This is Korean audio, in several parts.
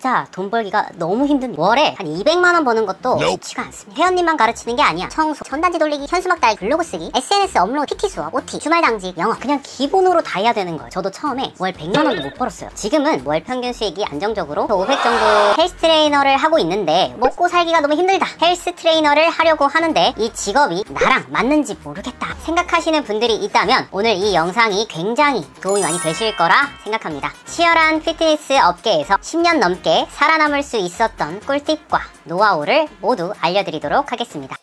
진짜 돈 벌기가 너무 힘든 월에 한 200만원 버는 것도 쉽지가 않습니다. 회원님만 가르치는 게 아니야. 청소, 전단지 돌리기, 현수막 달기, 블로그 쓰기, SNS 업로드, PT 수업, OT, 주말 당직, 영어 그냥 기본으로 다 해야 되는 거예요. 저도 처음에 월 100만원도 못 벌었어요. 지금은 월 평균 수익이 안정적으로 500 정도 헬스 트레이너를 하고 있는데 먹고 살기가 너무 힘들다. 헬스 트레이너를 하려고 하는데 이 직업이 나랑 맞는지 모르겠다 생각하시는 분들이 있다면 오늘 이 영상이 굉장히 도움이 많이 되실 거라 생각합니다. 치열한 피트니스 업계에서 10년 넘게 살아남을 수 있었던 꿀팁과 노하우를 모두 알려드리도록 하겠습니다.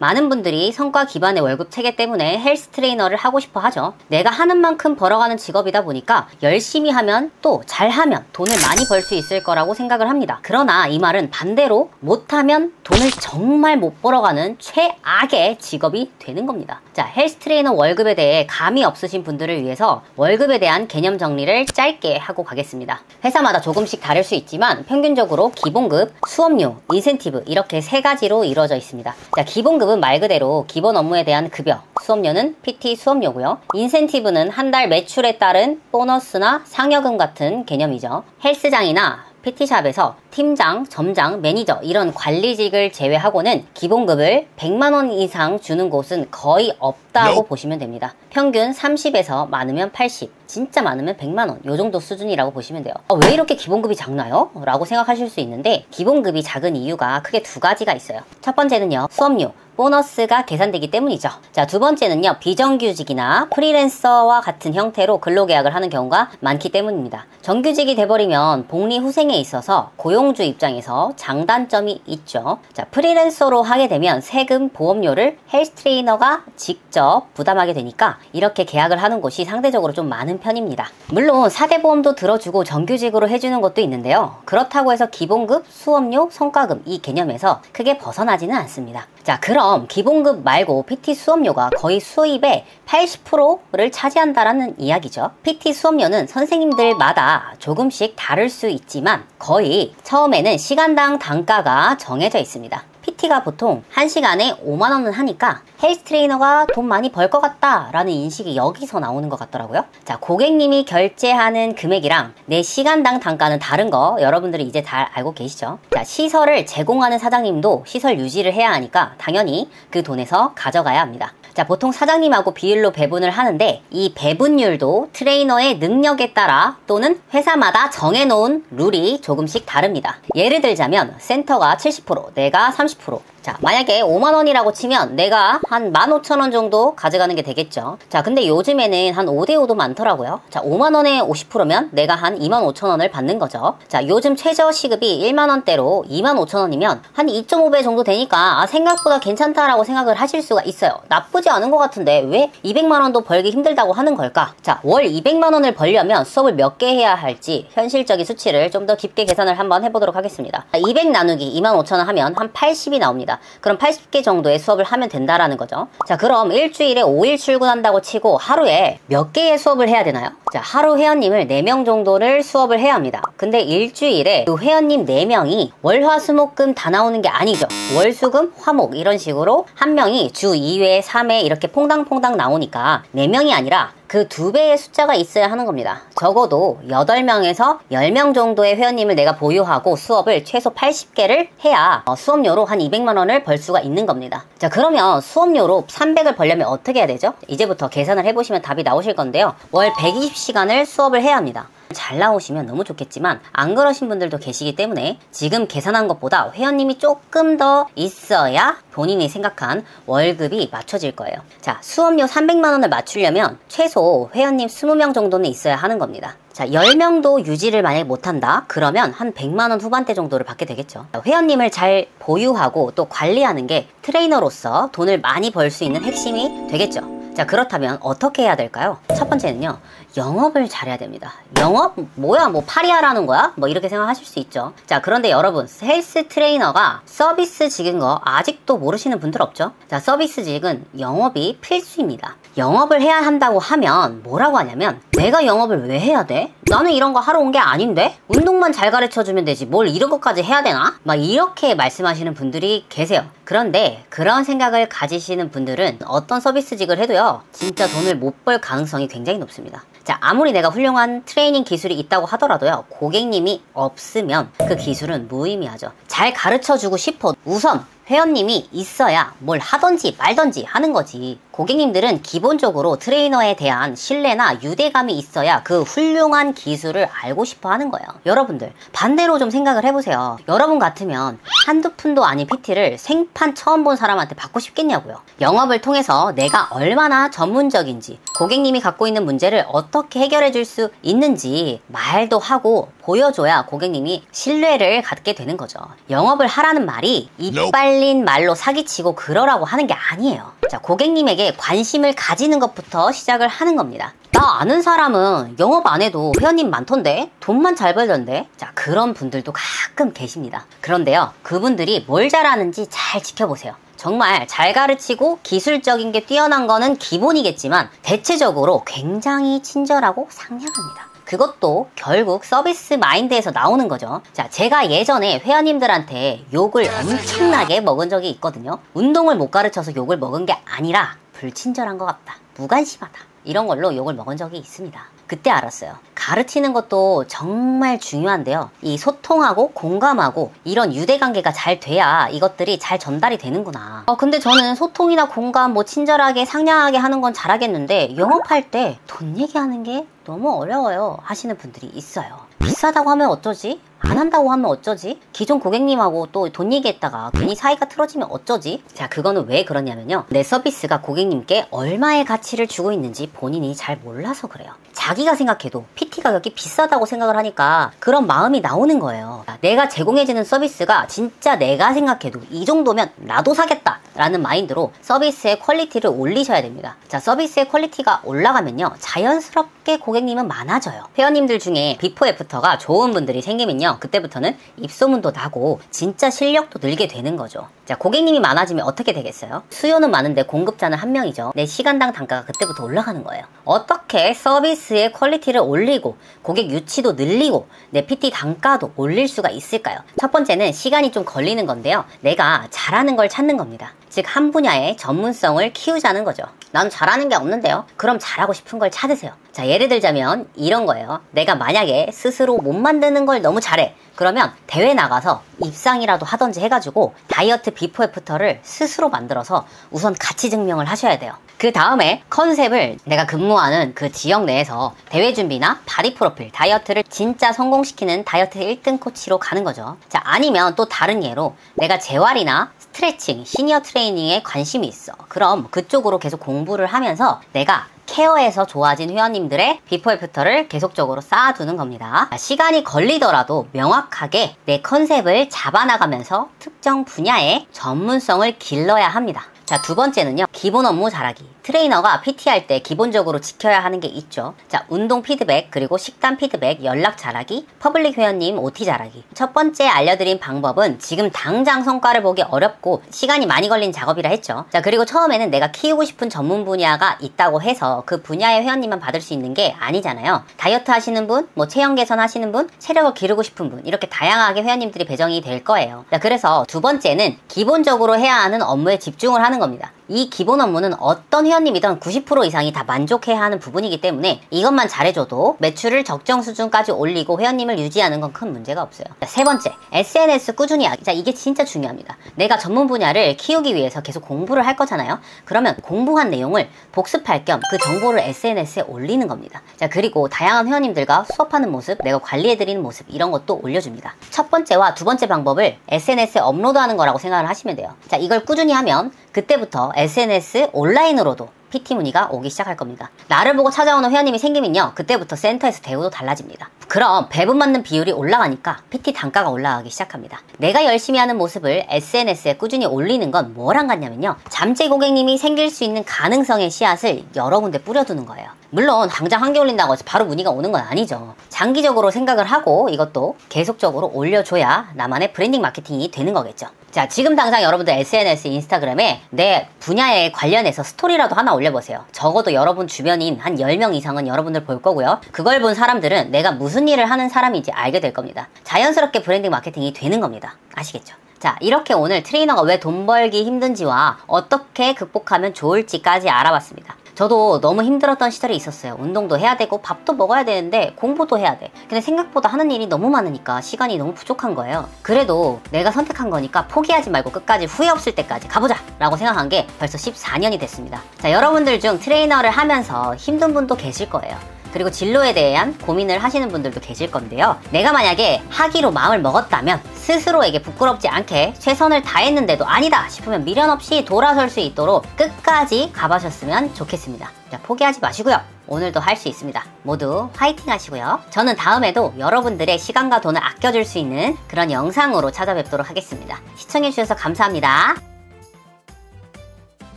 많은 분들이 성과 기반의 월급 체계 때문에 헬스 트레이너를 하고 싶어 하죠. 내가 하는 만큼 벌어가는 직업이다 보니까 열심히 하면 또 잘하면 돈을 많이 벌 수 있을 거라고 생각을 합니다. 그러나 이 말은 반대로 못하면 돈을 정말 못 벌어가는 최악의 직업이 되는 겁니다. 자, 헬스 트레이너 월급에 대해 감이 없으신 분들을 위해서 월급에 대한 개념 정리를 짧게 하고 가겠습니다. 회사마다 조금씩 다를 수 있지만 평균적으로 기본급, 수업료, 인센티브 이렇게 세 가지로 이루어져 있습니다. 자, 기본급은 말 그대로 기본 업무에 대한 급여, 수업료는 PT 수업료고요. 인센티브는 한 달 매출에 따른 보너스나 상여금 같은 개념이죠. 헬스장이나 PT샵에서 팀장, 점장, 매니저 이런 관리직을 제외하고는 기본급을 100만원 이상 주는 곳은 거의 없다고 보시면 됩니다. 평균 30에서 많으면 80, 진짜 많으면 100만원 요 정도 수준이라고 보시면 돼요. 왜 이렇게 기본급이 작나요? 라고 생각하실 수 있는데 기본급이 작은 이유가 크게 두 가지가 있어요. 첫 번째는요, 수업료, 보너스가 계산되기 때문이죠. 자, 두 번째는요, 비정규직이나 프리랜서와 같은 형태로 근로계약을 하는 경우가 많기 때문입니다. 정규직이 돼버리면 복리 후생에 있어서 고용주 입장에서 장단점이 있죠. 자, 프리랜서로 하게 되면 세금, 보험료를 헬스 트레이너가 직접 부담하게 되니까 이렇게 계약을 하는 곳이 상대적으로 좀 많은 편입니다. 물론 4대 보험도 들어주고 정규직으로 해주는 것도 있는데요. 그렇다고 해서 기본급, 수업료, 성과금 이 개념에서 크게 벗어나지는 않습니다. 자, 그럼 기본급 말고 PT 수업료가 거의 수입의 80%를 차지한다라는 이야기죠. PT 수업료는 선생님들마다 조금씩 다를 수 있지만 거의 처음에는 시간당 단가가 정해져 있습니다. PT가 보통 1시간에 5만원은 하니까 헬스 트레이너가 돈 많이 벌 것 같다 라는 인식이 여기서 나오는 것 같더라고요. 자, 고객님이 결제하는 금액이랑 내 시간당 단가는 다른 거 여러분들이 이제 다 알고 계시죠? 자, 시설을 제공하는 사장님도 시설 유지를 해야 하니까 당연히 그 돈에서 가져가야 합니다. 자, 보통 사장님하고 비율로 배분을 하는데 이 배분율도 트레이너의 능력에 따라 또는 회사마다 정해놓은 룰이 조금씩 다릅니다. 예를 들자면 센터가 70%, 내가 30%. 자, 만약에 5만원이라고 치면 내가 한 15,000원 정도 가져가는 게 되겠죠. 자, 근데 요즘에는 한 5대5도 많더라고요. 자, 5만원에 50%면 내가 한 25,000원을 받는 거죠. 자, 요즘 최저 시급이 1만원대로 25,000원이면 한 2.5배 정도 되니까 생각보다 괜찮다라고 생각을 하실 수가 있어요. 나쁘지 않은 것 같은데 왜 200만원도 벌기 힘들다고 하는 걸까? 자, 월 200만원을 벌려면 수업을 몇 개 해야 할지 현실적인 수치를 좀 더 깊게 계산을 한번 해보도록 하겠습니다. 200 나누기 25,000원 하면 한 80이 나옵니다. 그럼 80개 정도의 수업을 하면 된다라는 거죠. 자, 그럼 일주일에 5일 출근한다고 치고 하루에 몇 개의 수업을 해야 되나요? 자, 하루 회원님을 4명 정도를 수업을 해야 합니다. 근데 일주일에 그 회원님 4명이 월, 화, 수, 목, 금 다 나오는 게 아니죠. 월, 수, 금, 화, 목 이런 식으로 한 명이 주 2회, 3회 이렇게 퐁당퐁당 나오니까 4명이 아니라 그 2배의 숫자가 있어야 하는 겁니다. 적어도 8명에서 10명 정도의 회원님을 내가 보유하고 수업을 최소 80개를 해야 수업료로 한 200만원을 벌 수가 있는 겁니다. 자, 그러면 수업료로 300을 벌려면 어떻게 해야 되죠? 이제부터 계산을 해보시면 답이 나오실 건데요. 월 120시간을 수업을 해야 합니다. 잘 나오시면 너무 좋겠지만 안 그러신 분들도 계시기 때문에 지금 계산한 것보다 회원님이 조금 더 있어야 본인이 생각한 월급이 맞춰질 거예요. 자, 수업료 300만원을 맞추려면 최소 회원님 20명 정도는 있어야 하는 겁니다. 자, 10명도 유지를 만약에 못한다? 그러면 한 100만원 후반대 정도를 받게 되겠죠. 회원님을 잘 보유하고 또 관리하는 게 트레이너로서 돈을 많이 벌 수 있는 핵심이 되겠죠. 자, 그렇다면 어떻게 해야 될까요? 첫 번째는요, 영업을 잘해야 됩니다. 영업? 뭐야, 뭐 파리하라는 거야? 뭐 이렇게 생각하실 수 있죠. 자, 그런데 여러분, 헬스 트레이너가 서비스직인 거 아직도 모르시는 분들 없죠? 자, 서비스직은 영업이 필수입니다. 영업을 해야 한다고 하면 뭐라고 하냐면, 내가 영업을 왜 해야 돼? 나는 이런 거 하러 온 게 아닌데? 운동만 잘 가르쳐주면 되지 뭘 이런 것까지 해야 되나? 막 이렇게 말씀하시는 분들이 계세요. 그런데 그런 생각을 가지시는 분들은 어떤 서비스직을 해도요, 진짜 돈을 못 벌 가능성이 굉장히 높습니다. 자, 아무리 내가 훌륭한 트레이닝 기술이 있다고 하더라도요, 고객님이 없으면 그 기술은 무의미하죠. 잘 가르쳐주고 싶어 우선 회원님이 있어야 뭘 하던지 말던지 하는 거지. 고객님들은 기본적으로 트레이너에 대한 신뢰나 유대감이 있어야 그 훌륭한 기술을 알고 싶어 하는 거예요. 여러분들 반대로 좀 생각을 해보세요. 여러분 같으면 한두 푼도 아닌 PT를 생판 처음 본 사람한테 받고 싶겠냐고요. 영업을 통해서 내가 얼마나 전문적인지, 고객님이 갖고 있는 문제를 어떻게 해결해 줄 수 있는지 말도 하고 보여줘야 고객님이 신뢰를 갖게 되는 거죠. 영업을 하라는 말이 이빨린 말로 사기치고 그러라고 하는 게 아니에요. 자, 고객님에게 관심을 가지는 것부터 시작을 하는 겁니다. 나 아는 사람은 영업 안 해도 회원님 많던데? 돈만 잘 벌던데? 자, 그런 분들도 가끔 계십니다. 그런데요, 그분들이 뭘 잘하는지 잘 지켜보세요. 정말 잘 가르치고 기술적인 게 뛰어난 거는 기본이겠지만 대체적으로 굉장히 친절하고 상냥합니다. 그것도 결국 서비스 마인드에서 나오는 거죠. 자, 제가 예전에 회원님들한테 욕을 엄청나게 먹은 적이 있거든요. 운동을 못 가르쳐서 욕을 먹은 게 아니라 불친절한 것 같다, 무관심하다, 이런 걸로 욕을 먹은 적이 있습니다. 그때 알았어요. 가르치는 것도 정말 중요한데요, 이 소통하고 공감하고 이런 유대관계가 잘 돼야 이것들이 잘 전달이 되는구나. 근데 저는 소통이나 공감, 친절하게 상냥하게 하는 건 잘하겠는데 영업할 때 돈 얘기하는 게 너무 어려워요 하시는 분들이 있어요. 비싸다고 하면 어쩌지? 안 한다고 하면 어쩌지? 기존 고객님하고 또 돈 얘기했다가 괜히 사이가 틀어지면 어쩌지? 자, 그거는 왜 그러냐면요, 내 서비스가 고객님께 얼마의 가치를 주고 있는지 본인이 잘 몰라서 그래요. 자기가 생각해도 PT 가격이 비싸다고 생각을 하니까 그런 마음이 나오는 거예요. 내가 제공해주는 서비스가 진짜 내가 생각해도 이 정도면 나도 사겠다 라는 마인드로 서비스의 퀄리티를 올리셔야 됩니다. 자, 서비스의 퀄리티가 올라가면요, 자연스럽게 고객님은 많아져요. 회원님들 중에 비포 애프터가 좋은 분들이 생기면요, 그때부터는 입소문도 나고 진짜 실력도 늘게 되는 거죠. 자, 고객님이 많아지면 어떻게 되겠어요? 수요는 많은데 공급자는 한 명이죠. 내 시간당 단가가 그때부터 올라가는 거예요. 어떻게 서비스의 퀄리티를 올리고 고객 유치도 늘리고 내 PT 단가도 올릴 수가 있을까요? 첫 번째는 시간이 좀 걸리는 건데요, 내가 잘하는 걸 찾는 겁니다. 즉, 한 분야의 전문성을 키우자는 거죠. 난 잘하는 게 없는데요? 그럼 잘하고 싶은 걸 찾으세요. 자, 예를 들자면 이런 거예요. 내가 만약에 스스로 못 만드는 걸 너무 잘해. 그러면 대회 나가서 입상이라도 하던지 해가지고 다이어트 비포 애프터를 스스로 만들어서 우선 가치 증명을 하셔야 돼요. 그 다음에 컨셉을 내가 근무하는 그 지역 내에서 대회 준비나 바디 프로필, 다이어트를 진짜 성공시키는 다이어트 1등 코치로 가는 거죠. 자, 아니면 또 다른 예로 내가 재활이나 스트레칭, 시니어 트레이닝에 관심이 있어. 그럼 그쪽으로 계속 공부를 하면서 내가 케어에서 좋아진 회원님들의 비포 애프터를 계속적으로 쌓아두는 겁니다. 시간이 걸리더라도 명확하게 내 컨셉을 잡아나가면서 특정 분야의 전문성을 길러야 합니다. 자, 두 번째는요, 기본 업무 잘하기. 트레이너가 PT 할 때 기본적으로 지켜야 하는 게 있죠. 자, 운동 피드백, 그리고 식단 피드백, 연락 잘하기, 퍼블릭 회원님 OT 잘하기. 첫 번째 알려드린 방법은 지금 당장 성과를 보기 어렵고 시간이 많이 걸린 작업이라 했죠. 자, 그리고 처음에는 내가 키우고 싶은 전문 분야가 있다고 해서 그 분야의 회원님만 받을 수 있는 게 아니잖아요. 다이어트 하시는 분, 체형 개선 하시는 분, 체력을 기르고 싶은 분, 이렇게 다양하게 회원님들이 배정이 될 거예요. 자, 그래서 두 번째는 기본적으로 해야 하는 업무에 집중을 하는 겁니다. 이 기본 업무는 어떤 회원님이든 90% 이상이 다 만족해야 하는 부분이기 때문에 이것만 잘해줘도 매출을 적정 수준까지 올리고 회원님을 유지하는 건 큰 문제가 없어요. 자, 세 번째, SNS 꾸준히 하기. 자, 이게 진짜 중요합니다. 내가 전문 분야를 키우기 위해서 계속 공부를 할 거잖아요. 그러면 공부한 내용을 복습할 겸 그 정보를 SNS에 올리는 겁니다. 자, 그리고 다양한 회원님들과 수업하는 모습, 내가 관리해드리는 모습, 이런 것도 올려줍니다. 첫 번째와 두 번째 방법을 SNS에 업로드하는 거라고 생각을 하시면 돼요. 자, 이걸 꾸준히 하면 그때부터 SNS 온라인으로도 PT 문의가 오기 시작할 겁니다. 나를 보고 찾아오는 회원님이 생기면요, 그때부터 센터에서 대우도 달라집니다. 그럼 배분 맞는 비율이 올라가니까 PT 단가가 올라가기 시작합니다. 내가 열심히 하는 모습을 SNS에 꾸준히 올리는 건 뭐랑 같냐면요, 잠재 고객님이 생길 수 있는 가능성의 씨앗을 여러 군데 뿌려두는 거예요. 물론 당장 한 개 올린다고 해서 바로 문의가 오는 건 아니죠. 장기적으로 생각을 하고 이것도 계속적으로 올려줘야 나만의 브랜딩 마케팅이 되는 거겠죠. 자, 지금 당장 여러분들 SNS, 인스타그램에 내 분야에 관련해서 스토리라도 하나 올려보세요. 적어도 여러분 주변인 한 10명 이상은 여러분들 볼 거고요. 그걸 본 사람들은 내가 무슨 일을 하는 사람인지 알게 될 겁니다. 자연스럽게 브랜딩 마케팅이 되는 겁니다. 아시겠죠? 자, 이렇게 오늘 트레이너가 왜 돈 벌기 힘든지와 어떻게 극복하면 좋을지까지 알아봤습니다. 저도 너무 힘들었던 시절이 있었어요. 운동도 해야 되고 밥도 먹어야 되는데 공부도 해야 돼. 근데 생각보다 하는 일이 너무 많으니까 시간이 너무 부족한 거예요. 그래도 내가 선택한 거니까 포기하지 말고 끝까지 후회 없을 때까지 가보자 라고 생각한 게 벌써 14년이 됐습니다. 자, 여러분들 중 트레이너를 하면서 힘든 분도 계실 거예요. 그리고 진로에 대한 고민을 하시는 분들도 계실 건데요. 내가 만약에 하기로 마음을 먹었다면 스스로에게 부끄럽지 않게 최선을 다했는데도 아니다 싶으면 미련 없이 돌아설 수 있도록 끝까지 가보셨으면 좋겠습니다. 자, 포기하지 마시고요. 오늘도 할 수 있습니다. 모두 화이팅 하시고요. 저는 다음에도 여러분들의 시간과 돈을 아껴줄 수 있는 그런 영상으로 찾아뵙도록 하겠습니다. 시청해주셔서 감사합니다.